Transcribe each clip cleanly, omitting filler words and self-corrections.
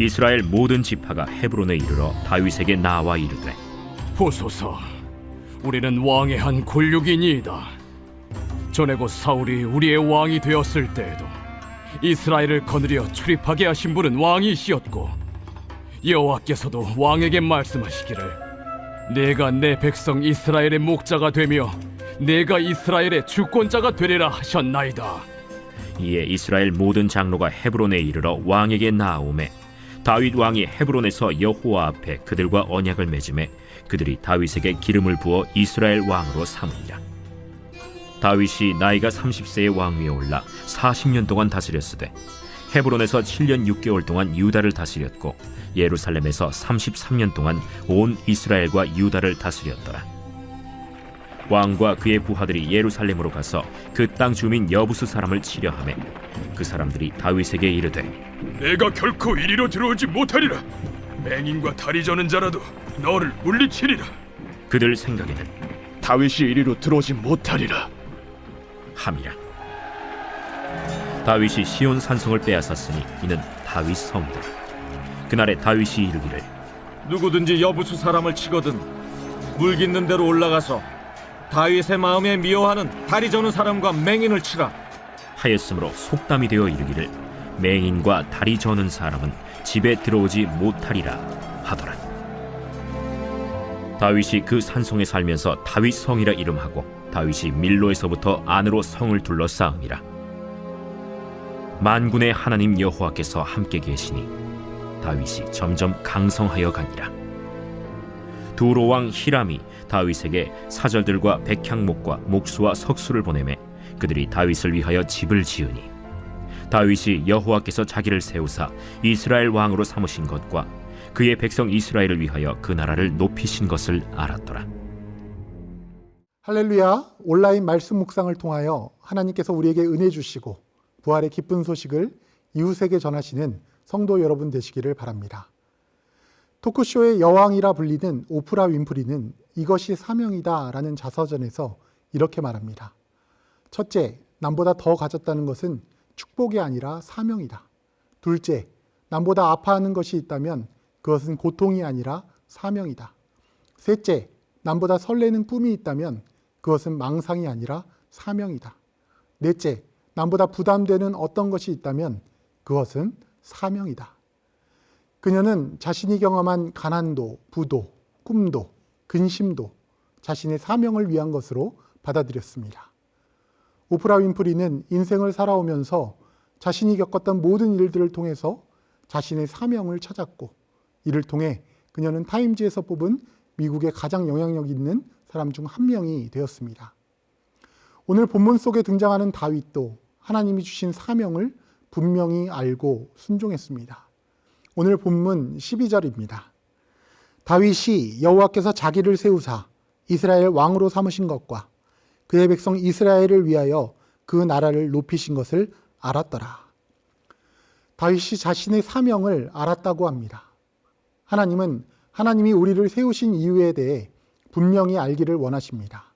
이스라엘 모든 지파가 헤브론에 이르러 다윗에게 나와 이르되, 보소서, 우리는 왕의 한 골육이니이다. 전에 곧 사울이 우리의 왕이 되었을 때에도 이스라엘을 거느려 출입하게 하신 분은 왕이시었고, 여호와께서도 왕에게 말씀하시기를 내가 내 백성 이스라엘의 목자가 되며 내가 이스라엘의 주권자가 되리라 하셨나이다. 이에 이스라엘 모든 장로가 헤브론에 이르러 왕에게 나아오매 다윗 왕이 헤브론에서 여호와 앞에 그들과 언약을 맺음에 그들이 다윗에게 기름을 부어 이스라엘 왕으로 삼으니라. 다윗이 나이가 30세의 왕위에 올라 40년 동안 다스렸으되 헤브론에서 7년 6개월 동안 유다를 다스렸고 예루살렘에서 33년 동안 온 이스라엘과 유다를 다스렸더라. 왕과 그의 부하들이 예루살렘으로 가서 그 땅 주민 여부수 사람을 치려하매 그 사람들이 다윗에게 이르되, 내가 결코 이리로 들어오지 못하리라. 맹인과 다리 저는 자라도 너를 물리치리라. 그들 생각에는 다윗이 이리로 들어오지 못하리라 함이라. 다윗이 시온 산성을 빼앗았으니 이는 다윗 성이다. 그날에 다윗이 이르기를, 누구든지 여부수 사람을 치거든 물깃는 대로 올라가서 다윗의 마음에 미워하는 다리 저는 사람과 맹인을 치라 하였으므로 속담이 되어 이르기를 맹인과 다리 저는 사람은 집에 들어오지 못하리라 하더라. 다윗이 그 산성에 살면서 다윗 성이라 이름하고 다윗이 밀로에서부터 안으로 성을 둘러싸음이라. 만군의 하나님 여호와께서 함께 계시니 다윗이 점점 강성하여 가니라. 두로 왕 히람이 다윗에게 사절들과 백향목과 목수와 석수를 보내매 그들이 다윗을 위하여 집을 지으니 다윗이 여호와께서 자기를 세우사 이스라엘 왕으로 삼으신 것과 그의 백성 이스라엘을 위하여 그 나라를 높이신 것을 알았더라. 할렐루야. 온라인 말씀 묵상을 통하여 하나님께서 우리에게 은혜 주시고 부활의 기쁜 소식을 이웃에게 전하시는 성도 여러분 되시기를 바랍니다. 토크쇼의 여왕이라 불리는 오프라 윈프리는 이것이 사명이다 라는 자서전에서 이렇게 말합니다. 첫째, 남보다 더 가졌다는 것은 축복이 아니라 사명이다. 둘째, 남보다 아파하는 것이 있다면 그것은 고통이 아니라 사명이다. 셋째, 남보다 설레는 꿈이 있다면 그것은 망상이 아니라 사명이다. 넷째, 남보다 부담되는 어떤 것이 있다면 그것은 사명이다. 그녀는 자신이 경험한 가난도, 부도, 꿈도, 근심도 자신의 사명을 위한 것으로 받아들였습니다. 오프라 윈프리는 인생을 살아오면서 자신이 겪었던 모든 일들을 통해서 자신의 사명을 찾았고 이를 통해 그녀는 타임지에서 뽑은 미국의 가장 영향력 있는 사람 중 한 명이 되었습니다. 오늘 본문 속에 등장하는 다윗도 하나님이 주신 사명을 분명히 알고 순종했습니다. 오늘 본문 12절입니다. 다윗이 여호와께서 자기를 세우사 이스라엘 왕으로 삼으신 것과 그의 백성 이스라엘을 위하여 그 나라를 높이신 것을 알았더라. 다윗이 자신의 사명을 알았다고 합니다. 하나님은 하나님이 우리를 세우신 이유에 대해 분명히 알기를 원하십니다.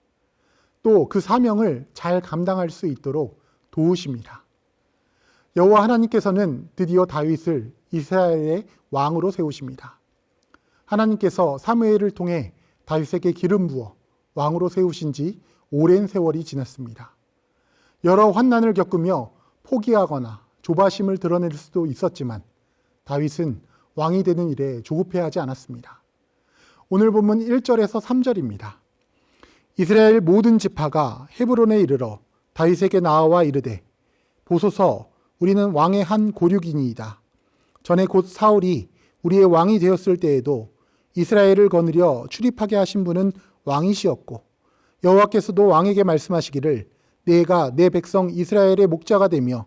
또 그 사명을 잘 감당할 수 있도록 도우십니다. 여호와 하나님께서는 드디어 다윗을 이스라엘의 왕으로 세우십니다. 하나님께서 사무엘을 통해 다윗에게 기름 부어 왕으로 세우신 지 오랜 세월이 지났습니다. 여러 환난을 겪으며 포기하거나 조바심을 드러낼 수도 있었지만 다윗은 왕이 되는 일에 조급해하지 않았습니다. 오늘 본문 1절에서 3절입니다. 이스라엘 모든 지파가 헤브론에 이르러 다윗에게 나와 이르되, 보소서, 우리는 왕의 한 고륙이니이다. 전에 곧 사울이 우리의 왕이 되었을 때에도 이스라엘을 거느려 출입하게 하신 분은 왕이시었고 여호와께서도 왕에게 말씀하시기를 내가 내 백성 이스라엘의 목자가 되며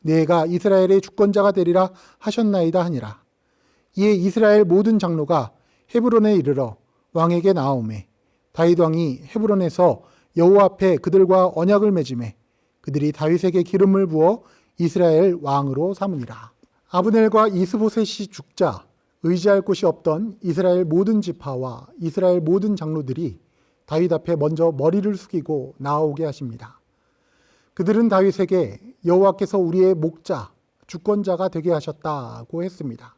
내가 이스라엘의 주권자가 되리라 하셨나이다 하니라. 이에 이스라엘 모든 장로가 헤브론에 이르러 왕에게 나아오매 다윗 왕이 헤브론에서 여호와 앞에 그들과 언약을 맺음에 그들이 다윗에게 기름을 부어 이스라엘 왕으로 삼으니라. 아브넬과 이스보셋이 죽자 의지할 곳이 없던 이스라엘 모든 지파와 이스라엘 모든 장로들이 다윗 앞에 먼저 머리를 숙이고 나아오게 하십니다. 그들은 다윗에게 여호와께서 우리의 목자, 주권자가 되게 하셨다고 했습니다.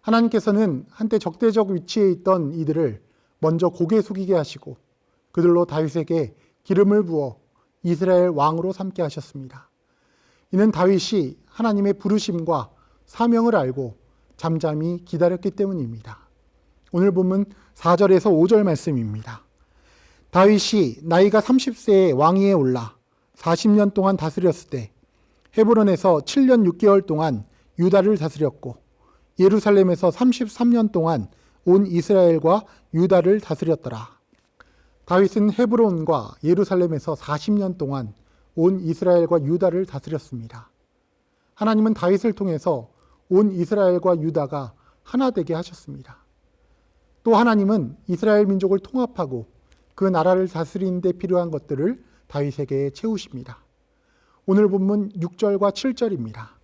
하나님께서는 한때 적대적 위치에 있던 이들을 먼저 고개 숙이게 하시고 그들로 다윗에게 기름을 부어 이스라엘 왕으로 삼게 하셨습니다. 이는 다윗이 하나님의 부르심과 사명을 알고 잠잠히 기다렸기 때문입니다. 오늘 본문 4절에서 5절 말씀입니다. 다윗이 나이가 30세에 왕위에 올라 40년 동안 다스렸을 때 헤브론에서 7년 6개월 동안 유다를 다스렸고 예루살렘에서 33년 동안 온 이스라엘과 유다를 다스렸더라. 다윗은 헤브론과 예루살렘에서 40년 동안 온 이스라엘과 유다를 다스렸습니다. 하나님은 다윗을 통해서 온 이스라엘과 유다가 하나 되게 하셨습니다. 또 하나님은 이스라엘 민족을 통합하고 그 나라를 다스리는 데 필요한 것들을 다윗에게 채우십니다. 오늘 본문 6절과 7절입니다.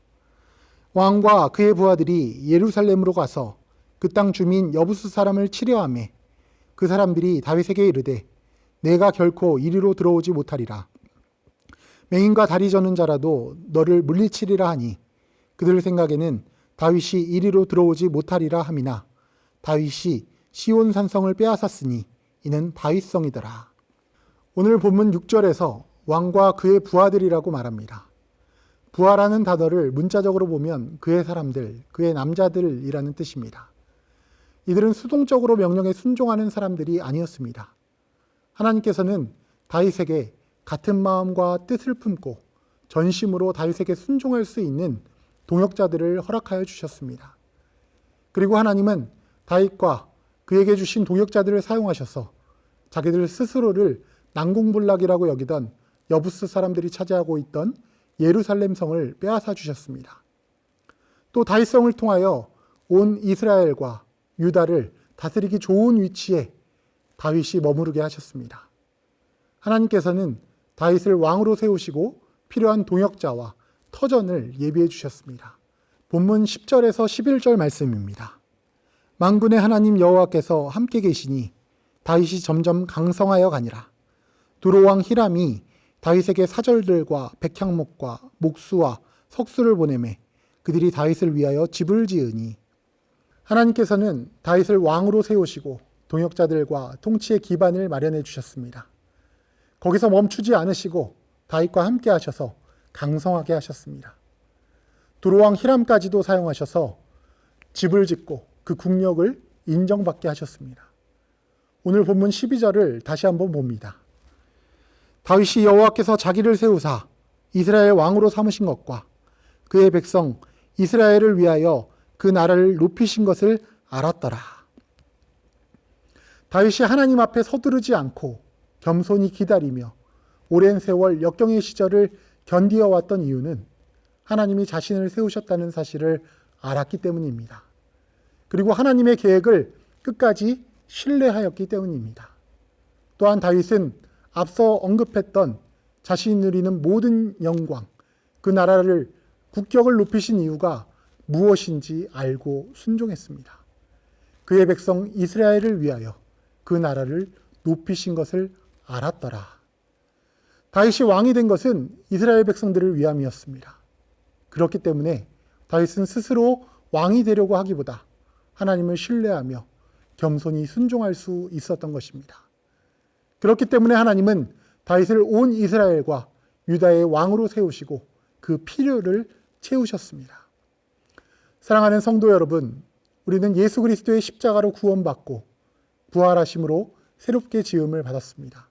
왕과 그의 부하들이 예루살렘으로 가서 그 땅 주민 여부스 사람을 치려하매 그 사람들이 다윗에게 이르되 내가 결코 이리로 들어오지 못하리라. 맹인과 다리 저는 자라도 너를 물리치리라 하니 그들 생각에는 다윗이 이리로 들어오지 못하리라 함이나 다윗이 시온 산성을 빼앗았으니 이는 다윗성이더라. 오늘 본문 6절에서 왕과 그의 부하들이라고 말합니다. 부하라는 단어를 문자적으로 보면 그의 사람들, 그의 남자들이라는 뜻입니다. 이들은 수동적으로 명령에 순종하는 사람들이 아니었습니다. 하나님께서는 다윗에게 같은 마음과 뜻을 품고 전심으로 다윗에게 순종할 수 있는 동역자들을 허락하여 주셨습니다. 그리고 하나님은 다윗과 그에게 주신 동역자들을 사용하셔서 자기들 스스로를 난공불락이라고 여기던 여부스 사람들이 차지하고 있던 예루살렘 성을 빼앗아 주셨습니다. 또 다윗성을 통하여 온 이스라엘과 유다를 다스리기 좋은 위치에 다윗이 머무르게 하셨습니다. 하나님께서는 다윗을 왕으로 세우시고 필요한 동역자와 터전을 예비해 주셨습니다. 본문 10절에서 11절 말씀입니다. 만군의 하나님 여호와께서 함께 계시니 다윗이 점점 강성하여 가니라. 두로왕 히람이 다윗에게 사절들과 백향목과 목수와 석수를 보내매 그들이 다윗을 위하여 집을 지으니 하나님께서는 다윗을 왕으로 세우시고 동역자들과 통치의 기반을 마련해 주셨습니다. 거기서 멈추지 않으시고 다윗과 함께 하셔서 강성하게 하셨습니다. 두로왕 히람까지도 사용하셔서 집을 짓고 그 국력을 인정받게 하셨습니다. 오늘 본문 12절을 다시 한번 봅니다. 다윗이 여호와께서 자기를 세우사 이스라엘 왕으로 삼으신 것과 그의 백성 이스라엘을 위하여 그 나라를 높이신 것을 알았더라. 다윗이 하나님 앞에 서두르지 않고 겸손히 기다리며 오랜 세월 역경의 시절을 견디어 왔던 이유는 하나님이 자신을 세우셨다는 사실을 알았기 때문입니다. 그리고 하나님의 계획을 끝까지 신뢰하였기 때문입니다. 또한 다윗은 앞서 언급했던 자신이 누리는 모든 영광, 그 나라를 국격을 높이신 이유가 무엇인지 알고 순종했습니다. 그의 백성 이스라엘을 위하여 그 나라를 높이신 것을 알았더라. 다윗이 왕이 된 것은 이스라엘 백성들을 위함이었습니다. 그렇기 때문에 다윗은 스스로 왕이 되려고 하기보다 하나님을 신뢰하며 겸손히 순종할 수 있었던 것입니다. 그렇기 때문에 하나님은 다윗을 온 이스라엘과 유다의 왕으로 세우시고 그 필요를 채우셨습니다. 사랑하는 성도 여러분, 우리는 예수 그리스도의 십자가로 구원받고 부활하심으로 새롭게 지음을 받았습니다.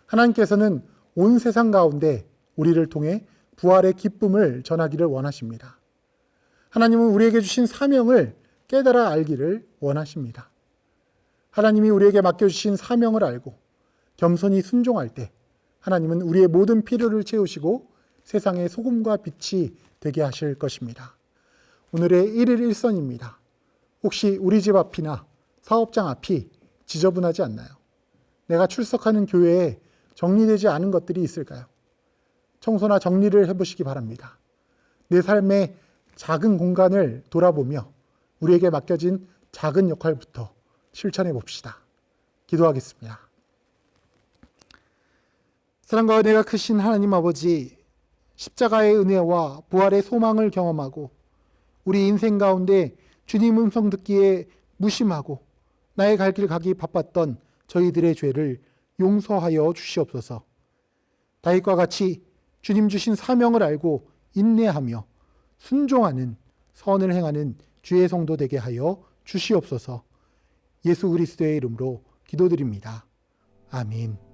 하나님께서는 온 세상 가운데 우리를 통해 부활의 기쁨을 전하기를 원하십니다. 하나님은 우리에게 주신 사명을 깨달아 알기를 원하십니다. 하나님이 우리에게 맡겨주신 사명을 알고 겸손히 순종할 때 하나님은 우리의 모든 필요를 채우시고 세상의 소금과 빛이 되게 하실 것입니다. 오늘의 1일 1선입니다. 혹시 우리 집 앞이나 사업장 앞이 지저분하지 않나요? 내가 출석하는 교회에 정리되지 않은 것들이 있을까요? 청소나 정리를 해보시기 바랍니다. 내 삶의 작은 공간을 돌아보며 우리에게 맡겨진 작은 역할부터 실천해 봅시다. 기도하겠습니다. 사랑과 은혜가 크신 하나님 아버지, 십자가의 은혜와 부활의 소망을 경험하고 우리 인생 가운데 주님 음성 듣기에 무심하고 나의 갈 길 가기 바빴던 저희들의 죄를 용서하여 주시옵소서. 다윗과 같이 주님 주신 사명을 알고 인내하며 순종하는 선을 행하는 주의 성도 되게 하여 주시옵소서. 예수 그리스도의 이름으로 기도드립니다. 아멘.